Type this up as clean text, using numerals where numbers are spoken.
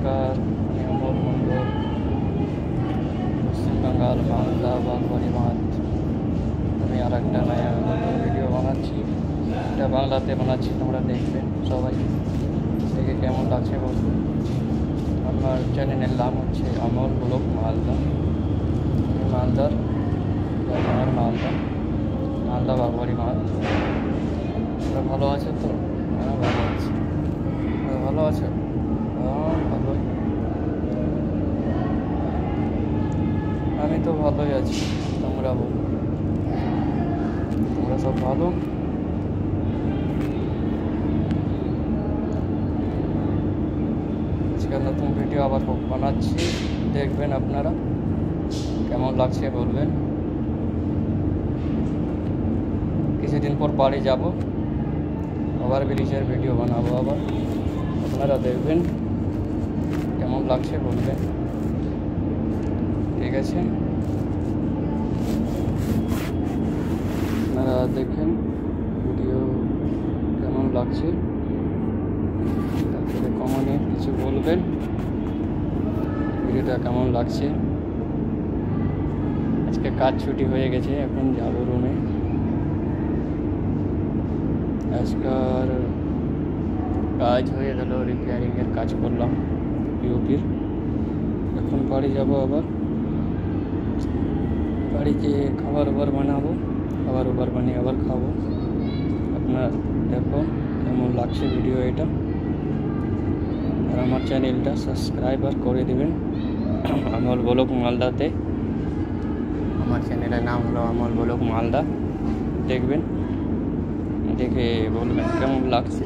नमस्कार, मैं अमोल मंडल, पश्चिम बंगाल मालदा बागबाड़ी माঠ। আমি আর একটা নয়া ভিডিও বানাচ্ছি, এটা বাংলাতে বানাচ্ছি, তোমরা দেখবে সবাই, দেখে কেমন লাগছে বলবে। আমার চ্যানেলের নাম হচ্ছে অমল ব্লগ মালদা। মালদার মালদা বাগবাড়ি মাঠ। তোমরা ভালো আছো তো? হ্যাঁ ভালো আছি। ভালো আছো? হ্যাঁ ভালোই। আমি তো ভালোই আছি, তোমরা বলো, তোমরা সব ভালো? আজকে নতুন ভিডিও আবার বানাচ্ছি, দেখবেন আপনারা, কেমন লাগছে বলবেন। কিছুদিন পর বাড়ি যাব, আবার ব্রিজের ভিডিও বানাবো, আবার আপনারা দেখবেন কেমন লাগছে বলবেন, ঠিক আছে? আপনারা দেখেন ভিডিও কেমন লাগছে, তারপরে কমেন্টে কিছু বলবেন ভিডিওটা কেমন লাগছে। আজকে কাজ ছুটি হয়ে গেছে, এখন যাব রুমে। আজকাল কাজ হয়ে গেল, রিপেয়ারিংয়ের কাজ করলাম ইউপির। এখন বাড়ি যাব, আবার বাড়িতে খাবার বানাবো, খাবার বানিয়ে আবার খাবো। আপনার দেখো কেমন লাগছে ভিডিও এটা, আর আমার চ্যানেলটা সাবস্ক্রাইব করে দেবেন অমল ব্লগ মালদাতে। আমার চ্যানেলের নাম হলো অমল ব্লগ মালদা, দেখবেন, দেখে বলবেন কেমন লাগছে।